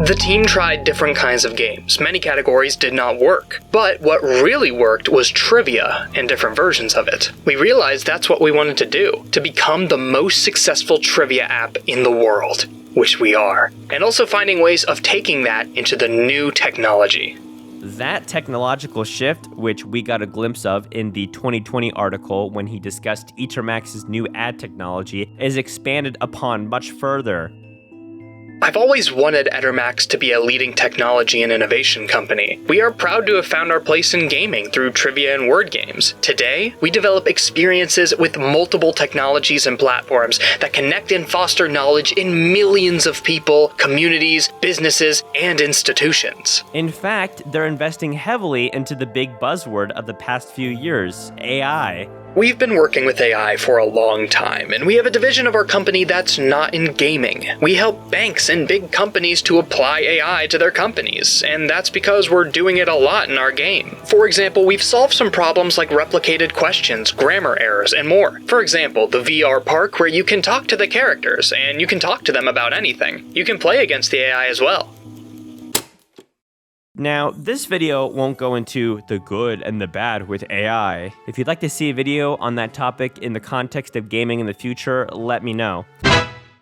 The team tried different kinds of games. Many categories did not work. But what really worked was trivia and different versions of it. We realized that's what we wanted to do, to become the most successful trivia app in the world, which we are. And also finding ways of taking that into the new technology. That technological shift, which we got a glimpse of in the 2020 article when he discussed Etermax's new ad technology, is expanded upon much further. I've always wanted Etermax to be a leading technology and innovation company. We are proud to have found our place in gaming through trivia and word games. Today, we develop experiences with multiple technologies and platforms that connect and foster knowledge in millions of people, communities, businesses, and institutions. In fact, they're investing heavily into the big buzzword of the past few years, AI. We've been working with AI for a long time, and we have a division of our company that's not in gaming. We help banks and big companies to apply AI to their companies, and that's because we're doing it a lot in our game. For example, we've solved some problems like replicated questions, grammar errors, and more. For example, the VR park where you can talk to the characters, and you can talk to them about anything. You can play against the AI as well. Now, this video won't go into the good and the bad with AI. If you'd like to see a video on that topic in the context of gaming in the future, let me know.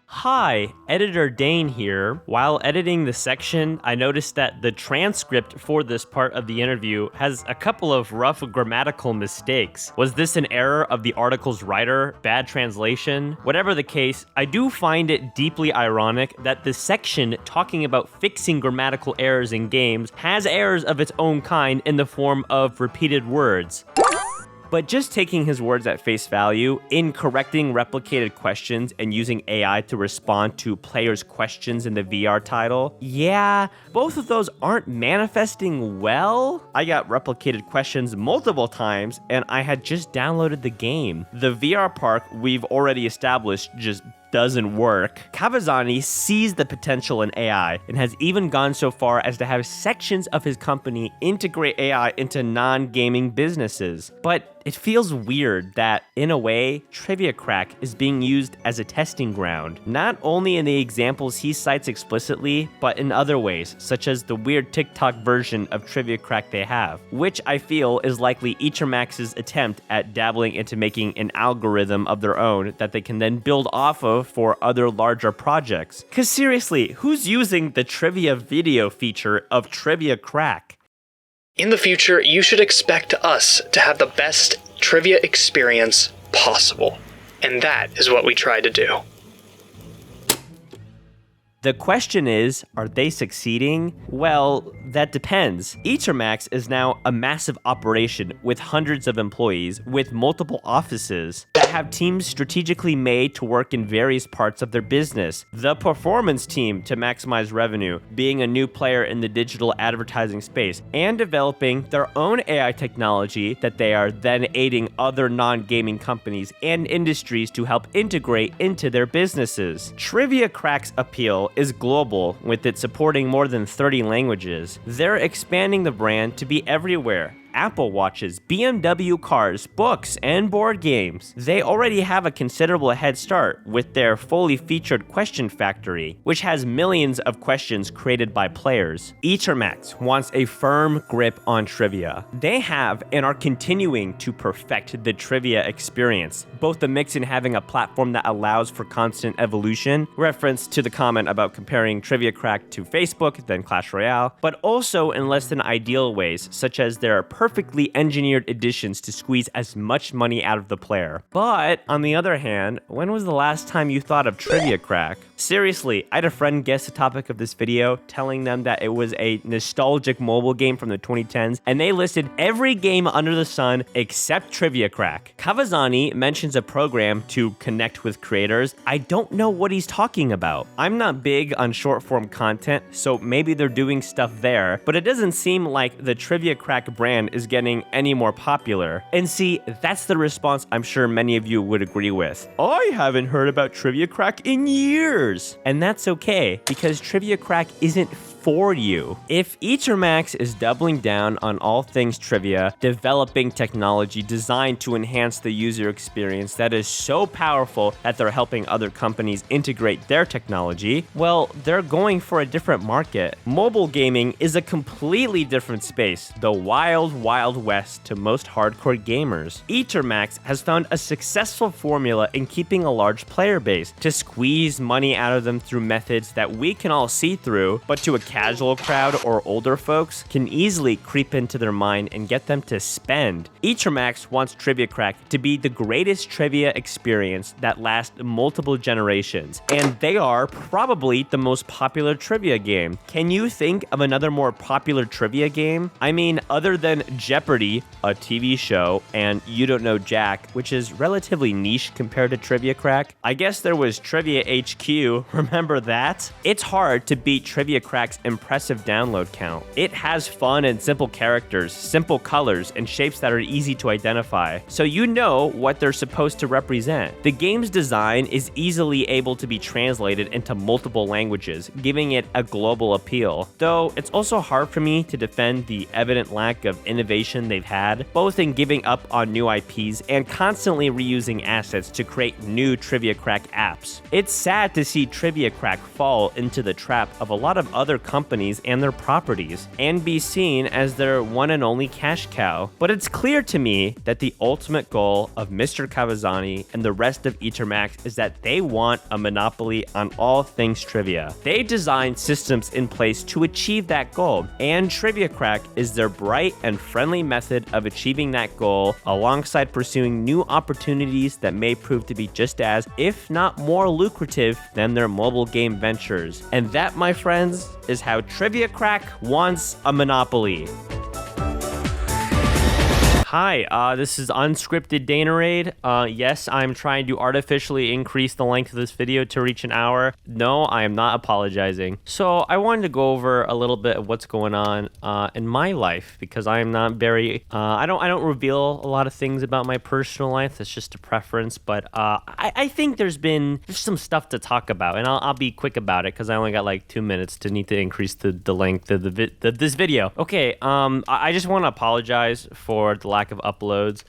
Hi, Editor Dane here. While editing the section, I noticed that the transcript for this part of the interview has a couple of rough grammatical mistakes. Was this an error of the article's writer? Bad translation? Whatever the case, I do find it deeply ironic that the section talking about fixing grammatical errors in games has errors of its own kind in the form of repeated words. But just taking his words at face value, in correcting replicated questions and using AI to respond to players' questions in the VR title, yeah, both of those aren't manifesting well. I got replicated questions multiple times, and I had just downloaded the game. The VR park we've already established just doesn't work. Kavazani sees the potential in AI and has even gone so far as to have sections of his company integrate AI into non-gaming businesses. But it feels weird that, in a way, Trivia Crack is being used as a testing ground, not only in the examples he cites explicitly, but in other ways, such as the weird TikTok version of Trivia Crack they have, which I feel is likely Etermax's attempt at dabbling into making an algorithm of their own that they can then build off of video for other larger projects. Cause seriously, who's using the trivia video feature of Trivia Crack? In the future, you should expect us to have the best trivia experience possible. And that is what we try to do. The question is, are they succeeding? Well, that depends. Etermax is now a massive operation with hundreds of employees with multiple offices that have teams strategically made to work in various parts of their business. The performance team to maximize revenue, being a new player in the digital advertising space, and developing their own AI technology that they are then aiding other non-gaming companies and industries to help integrate into their businesses. Trivia Crack's appeal is global, with it supporting more than 30 languages. They're expanding the brand to be everywhere. Apple Watches, BMW cars, books, and board games. They already have a considerable head start with their fully featured question factory, which has millions of questions created by players. Etermax wants a firm grip on trivia. They have and are continuing to perfect the trivia experience, both the mix in having a platform that allows for constant evolution, reference to the comment about comparing Trivia Crack to Facebook, then Clash Royale, but also in less than ideal ways, such as their perfectly engineered additions to squeeze as much money out of the player. But, on the other hand, when was the last time you thought of Trivia Crack? Seriously, I had a friend guess the topic of this video, telling them that it was a nostalgic mobile game from the 2010s, and they listed every game under the sun except Trivia Crack. Kavazani mentions a program to connect with creators. I don't know what he's talking about. I'm not big on short-form content, so maybe they're doing stuff there, but it doesn't seem like the Trivia Crack brand is getting any more popular. And see, that's the response I'm sure many of you would agree with. I haven't heard about Trivia Crack in years. And that's okay, because Trivia Crack isn't for you. If Etermax is doubling down on all things trivia, developing technology designed to enhance the user experience that is so powerful that they're helping other companies integrate their technology, well, they're going for a different market. Mobile gaming is a completely different space, the wild, wild west to most hardcore gamers. Etermax has found a successful formula in keeping a large player base to squeeze money out of them through methods that we can all see through, but to a casual crowd or older folks can easily creep into their mind and get them to spend. Etermax wants Trivia Crack to be the greatest trivia experience that lasts multiple generations, and they are probably the most popular trivia game. Can you think of another more popular trivia game? I mean, other than Jeopardy, a TV show, and You Don't Know Jack, which is relatively niche compared to Trivia Crack. I guess there was Trivia HQ, remember that? It's hard to beat Trivia Crack's impressive download count. It has fun and simple characters, simple colors, and shapes that are easy to identify, so you know what they're supposed to represent. The game's design is easily able to be translated into multiple languages, giving it a global appeal. Though, it's also hard for me to defend the evident lack of innovation they've had, both in giving up on new IPs and constantly reusing assets to create new Trivia Crack apps. It's sad to see Trivia Crack fall into the trap of a lot of other companies and their properties, and be seen as their one and only cash cow. But it's clear to me that the ultimate goal of Mr. Kawazani and the rest of Etermax is that they want a monopoly on all things trivia. They designed systems in place to achieve that goal, and Trivia Crack is their bright and friendly method of achieving that goal, alongside pursuing new opportunities that may prove to be just as, if not more lucrative than their mobile game ventures. And that, my friends, is how Trivia Crack wants a monopoly. Hi, this is Unscripted Danarade. Yes, I'm trying to artificially increase the length of this video to reach an hour. No, I am not apologizing. So I wanted to go over a little bit of what's going on in my life, because I am not very, I don't reveal a lot of things about my personal life. It's just a preference, but I think there's some stuff to talk about, and I'll be quick about it because I only got like 2 minutes to need to increase the length of this video. Okay, I just want to apologize for the lack of uploads.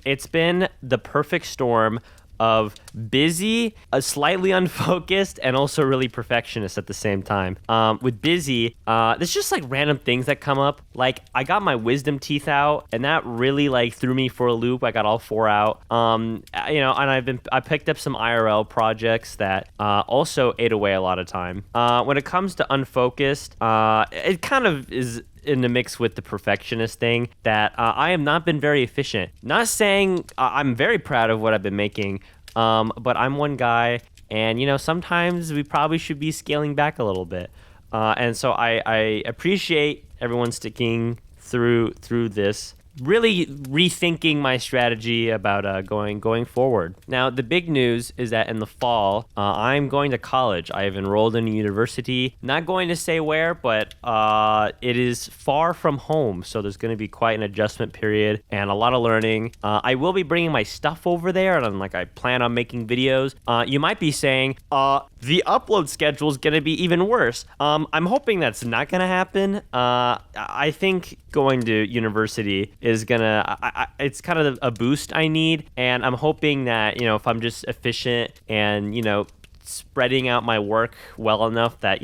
It's been the perfect storm of busy, slightly unfocused, and also really perfectionist at the same time. With busy, there's just like random things that come up. Like I got my wisdom teeth out, and that really like threw me for a loop. I got all 4 out. And I picked up some IRL projects that also ate away a lot of time. When it comes to unfocused, it kind of is in the mix with the perfectionist thing that I have not been very efficient. Not saying I'm very proud of what I've been making, but I'm one guy, and sometimes we probably should be scaling back a little bit. And so I appreciate everyone sticking through this. Really rethinking my strategy about going forward. Now, the big news is that in the fall, I'm going to college. I have enrolled in a university. Not going to say where, but it is far from home, so there's going to be quite an adjustment period and a lot of learning. I will be bringing my stuff over there, and I plan on making videos. You might be saying, the upload schedule is going to be even worse. I'm hoping that's not going to happen. I think going to university is it's kind of a boost I need, and I'm hoping that if I'm just efficient and spreading out my work well enough that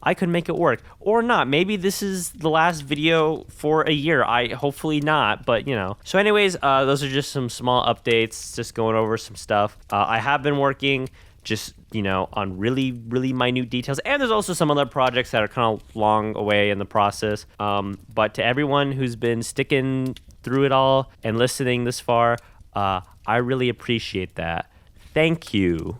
I could make it work, or not. Maybe this is the last video for a year. Hopefully not, but so anyways, those are just some small updates, just going over some stuff. I have been working just on really minute details, and there's also some other projects that are kind of long away in the process, but to everyone who's been sticking through it all and listening this far, I really appreciate that. Thank you.